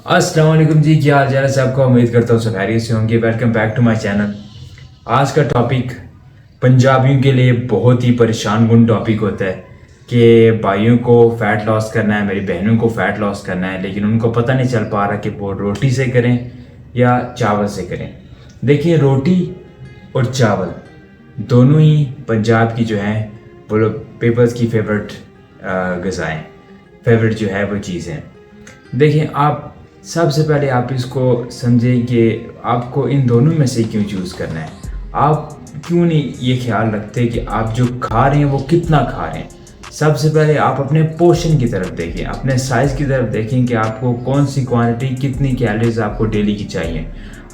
अस्सलाम वालेकुम जी, क्या हाल चाल है सबका। उम्मीद करता हूँ सब खैरियत से होंगे। Welcome back to my channel. आज का टॉपिक पंजाबियों के लिए बहुत ही परेशान कुन टॉपिक होता है कि भाइयों को फ़ैट लॉस करना है, मेरी बहनों को फ़ैट लॉस करना है, लेकिन उनको पता नहीं चल पा रहा कि वो रोटी से करें या चावल से करें। देखिए, रोटी और चावल दोनों ही पंजाब की जो है वो लोग पीपल्स की फेवरेट ग़िज़ाएँ, फेवरेट जो है वो चीज़ें। देखिए, आप सबसे पहले आप इसको समझें कि आपको इन दोनों में से क्यों चूज़ करना है। आप क्यों नहीं ये ख्याल रखते कि आप जो खा रहे हैं वो कितना खा रहे हैं। सबसे पहले आप अपने पोर्शन की तरफ देखें, अपने साइज़ की तरफ देखें कि आपको कौन सी क्वांटिटी, कितनी कैलोरीज आपको डेली की चाहिए।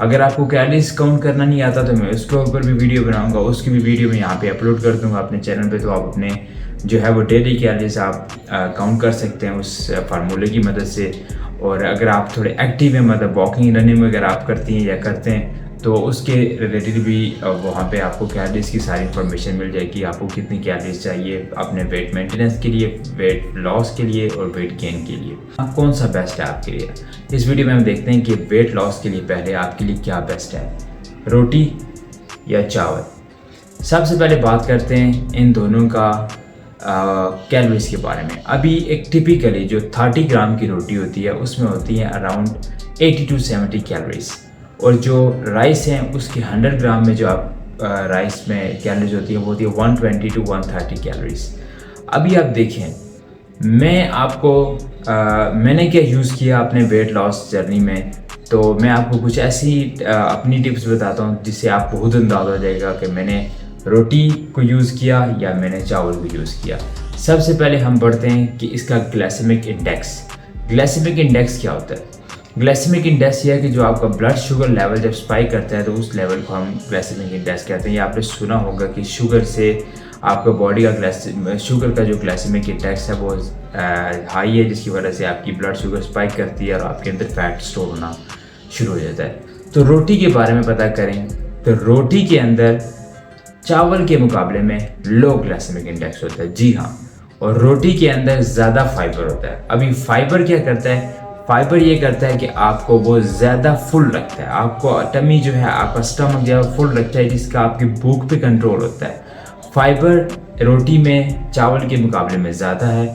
अगर आपको कैलोरीज काउंट करना नहीं आता तो मैं उसके ऊपर भी वीडियो बनाऊंगा, उसकी भी वीडियो मैं यहाँ पे अपलोड कर दूंगा अपने चैनल पे। तो आप अपने जो है वो डेली कैलोरीज आप काउंट कर सकते हैं उस फार्मूले की मदद से। और अगर आप थोड़े एक्टिव हैं, मतलब वॉकिंग रनिंग वगैरह आप करती हैं या करते हैं, तो उसके रिलेटेड भी वहाँ पे आपको कैलोरीज की सारी इन्फॉर्मेशन मिल जाएगी। आपको कितनी कैलोरीज चाहिए अपने वेट मेंटेनेंस के लिए, वेट लॉस के लिए और वेट गेन के लिए। कौन सा बेस्ट है आपके लिए। इस वीडियो में हम देखते हैं कि वेट लॉस के लिए पहले आपके लिए क्या बेस्ट है, रोटी या चावल। सबसे पहले बात करते हैं इन दोनों का कैलोरीज के बारे में। अभी एक टिपिकली जो 30 ग्राम की रोटी होती है उसमें होती है अराउंड 80 to 70 कैलोरीज, और जो राइस है उसके 100 ग्राम में जो आप राइस में कैलोरीज होती है वो होती है 120 to 130 कैलोरीज। अभी आप देखें, मैं आपको मैंने क्या यूज़ किया अपने वेट लॉस जर्नी में, तो मैं आपको कुछ ऐसी अपनी टिप्स बताता हूँ जिससे आपको खुद अंदाज़ा हो जाएगा कि मैंने रोटी को यूज़ किया या मैंने चावल को यूज़ किया। सबसे पहले हम बढ़ते हैं कि इसका ग्लाइसेमिक इंडेक्स। ग्लाइसेमिक इंडेक्स क्या होता है। ग्लाइसेमिक इंडेक्स यह है कि जो आपका ब्लड शुगर लेवल जब स्पाइक करता है तो उस लेवल को हम ग्लाइसेमिक इंडेक्स कहते हैं। ये आपने सुना होगा कि शुगर से आपका बॉडी का शुगर का जो ग्लाइसेमिक इंडेक्स है वो हाई है, जिसकी वजह से आपकी ब्लड शुगर स्पाइक करती है और आपके अंदर फैट स्टोर होना शुरू हो जाता है। तो रोटी के बारे में पता करें तो रोटी के अंदर चावल के मुकाबले में लो ग्लाइसेमिक इंडेक्स होता है, जी हाँ, और रोटी के अंदर ज़्यादा फाइबर होता है। अभी फाइबर क्या करता है, फाइबर ये करता है कि आपको वो ज़्यादा फुल रखता है, आपको टमी जो है, आपका स्टमक जो है फुल रखता है, जिसका आपकी भूख पे कंट्रोल होता है। फाइबर रोटी में चावल के मुकाबले में ज़्यादा है।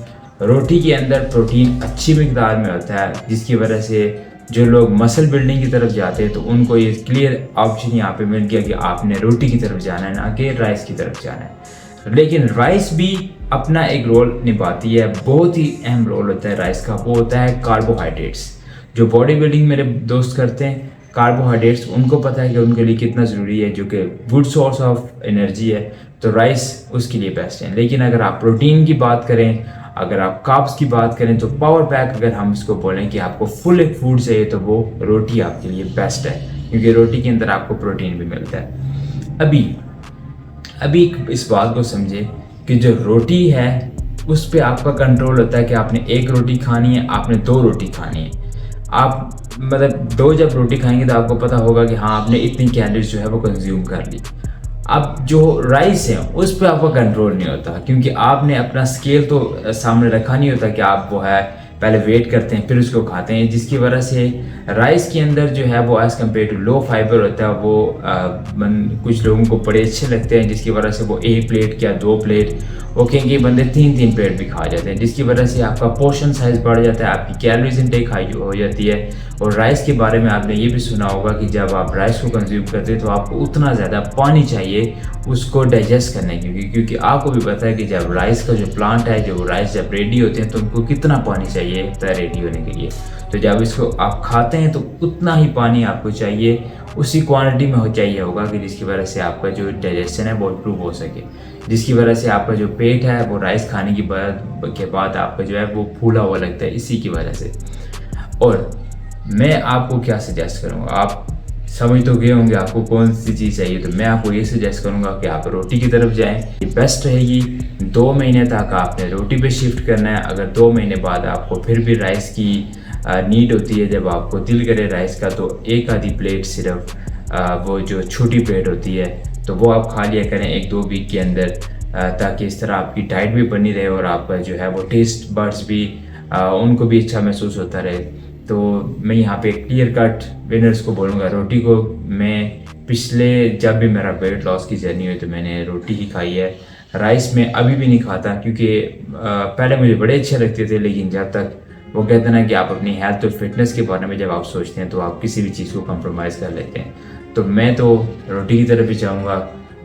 रोटी के अंदर प्रोटीन अच्छी मिकदार में होता है, जिसकी वजह से जो लोग मसल बिल्डिंग की तरफ जाते हैं तो उनको ये क्लियर ऑप्शन यहाँ पे मिल गया कि आपने रोटी की तरफ जाना है, ना कि राइस की तरफ जाना है। लेकिन राइस भी अपना एक रोल निभाती है, बहुत ही अहम रोल होता है राइस का। वो होता है कार्बोहाइड्रेट्स। जो बॉडी बिल्डिंग मेरे दोस्त करते हैं, कार्बोहाइड्रेट्स उनको पता है कि उनके लिए कितना ज़रूरी है, जो कि गुड सोर्स ऑफ एनर्जी है, तो राइस उसके लिए बेस्ट है। लेकिन अगर आप प्रोटीन की बात करें, अगर आप कार्ब्स की बात करें, तो पावर पैक अगर हम इसको बोलें कि आपको फुल एक फूड चाहिए तो वो रोटी आपके लिए बेस्ट है, क्योंकि रोटी के अंदर आपको प्रोटीन भी मिलता है। अभी इस बात को समझे कि जो रोटी है उस पर आपका कंट्रोल होता है कि आपने एक रोटी खानी है, आपने 2 रोटी खानी है। आप मतलब 2 जब रोटी खाएंगे तो आपको पता होगा कि हाँ आपने इतनी कैलोरीज जो है वो कंज्यूम कर ली। अब जो राइस है उस पर आपका कंट्रोल नहीं होता, क्योंकि आपने अपना स्केल तो सामने रखा नहीं होता कि आप वो है पहले वेट करते हैं फिर उसको खाते हैं, जिसकी वजह से राइस के अंदर जो है वो as compare to low fibre होता है। वो कुछ लोगों को बड़े अच्छे लगते हैं, जिसकी वजह से वो 1 प्लेट या 2 प्लेट, वो कहेंगे बंदे 3-3 प्लेट भी खा जाते हैं, जिसकी वजह से आपका पोर्शन साइज़ बढ़ जाता है, आपकी कैलोरीज इनटेक हाई हो जाती है। और राइस के बारे में आपने ये भी सुना होगा कि जब आप राइस को कंज्यूम करते हैं तो आपको उतना ज़्यादा पानी चाहिए उसको डाइजेस्ट करने के लिए, क्योंकि आपको भी पता है कि जब राइस का जो प्लांट है, जो राइस जब रेडी होते हैं तो उनको कितना पानी चाहिए होता है रेडी होने के लिए। तो जब इसको आप खाते हैं तो उतना ही पानी आपको चाहिए, उसी क्वांटिटी में चाहिए होगा कि जिसकी वजह से आपका जो डाइजेशन है वो इम्प्रूव हो सके, जिसकी वजह से आपका जो पेट है वो राइस खाने के बाद आपका जो है वो फूला हुआ लगता है, इसी की वजह से। और मैं आपको क्या सजेस्ट करूँगा, आप समझ तो गए होंगे आपको कौन सी चीज़ चाहिए, तो मैं आपको ये सजेस्ट करूँगा कि आप रोटी की तरफ जाएं, ये बेस्ट रहेगी। 2 महीने तक आपने रोटी पे शिफ्ट करना है। अगर 2 महीने बाद आपको फिर भी राइस की नीड होती है, जब आपको दिल करे राइस का, तो 1 आधी प्लेट सिर्फ वो जो छोटी प्लेट होती है तो वो आप खा लिया करें 1-2 वीक के अंदर, ताकि इस तरह आपकी डाइट भी बनी रहे और आपका जो है वो टेस्ट बड्स भी उनको भी अच्छा महसूस होता रहे। तो मैं यहाँ पे क्लियर कट विनर्स को बोलूँगा रोटी को। मैं पिछले जब भी मेरा वेट लॉस की जर्नी हुई तो मैंने रोटी ही खाई है। राइस में अभी भी नहीं खाता, क्योंकि पहले मुझे बड़े अच्छे लगते थे, लेकिन जब तक वो कहते हैं ना कि आप अपनी हेल्थ और फिटनेस के बारे में जब आप सोचते हैं तो आप किसी भी चीज़ को कम्प्रोमाइज़ कर लेते हैं। तो मैं तो रोटी की तरफ ही चाहूँगा।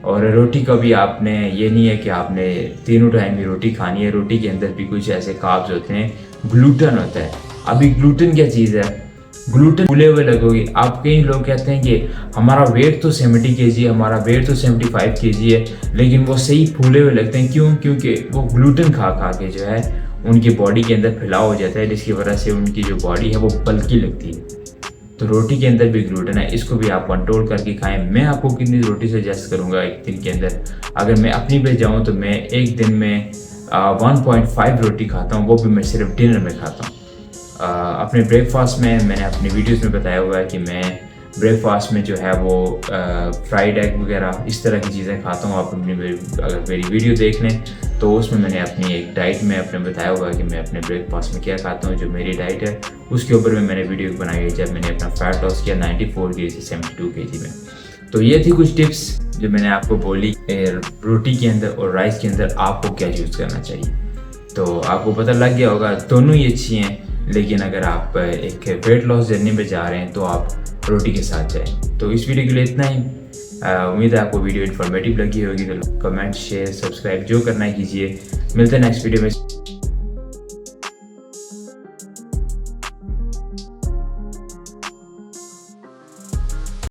और रोटी का भी आपने ये नहीं है कि आपने तीनों टाइम ही रोटी खानी है। रोटी के अंदर भी कुछ ऐसे कार्ब्स होते हैं, ग्लूटन होता है। अभी ग्लूटन क्या चीज़ है? ग्लूटन फूले हुए लगोगे आप। कई लोग कहते हैं कि हमारा वेट तो 70 kg, हमारा वेट तो 75 kg है, लेकिन वो सही फूले हुए लगते हैं। क्यों? क्योंकि वो ग्लूटन खा खा के जो है उनकी बॉडी के अंदर फैलाव हो जाता है, जिसकी वजह से उनकी जो बॉडी है वो बल्की लगती है। तो रोटी के अंदर भी ग्लूटन है, इसको भी आप कंट्रोल करके खाएं। मैं आपको कितनी रोटी सजेस्ट करूंगा एक दिन के अंदर? अगर मैं अपनी पे जाऊं तो मैं एक दिन में 1.5 रोटी खाता हूं, वो भी मैं सिर्फ डिनर में खाता हूं। अपने ब्रेकफास्ट में मैंने अपनी वीडियोस में बताया हुआ है कि मैं ब्रेकफास्ट में जो है वो फ्राइड एग वगैरह इस तरह की चीज़ें खाता हूँ। आप अपनी अगर मेरी वीडियो देख लें तो उसमें मैंने अपनी एक डाइट में अपने बताया हुआ है कि मैं अपने ब्रेकफास्ट में क्या खाता हूँ। जो मेरी डाइट है उसके ऊपर में मैंने वीडियो बनाई है जब मैंने अपना फैट लॉस किया 94 kg से 72 kg में। तो ये थी कुछ टिप्स जो मैंने आपको बोली रोटी के अंदर और राइस के अंदर आपको क्या यूज़ करना चाहिए। तो आपको पता लग गया होगा, दोनों ही अच्छी हैं, लेकिन अगर आप एक वेट लॉस जर्नी पे जा रहे हैं तो आप रोटी के साथ जाएं। तो इस वीडियो के लिए इतना ही। उम्मीद है आपको वीडियो इन्फॉर्मेटिव लगी होगी। तो कमेंट, शेयर, सब्सक्राइब जो करना है कीजिए। मिलते हैं नेक्स्ट वीडियो में।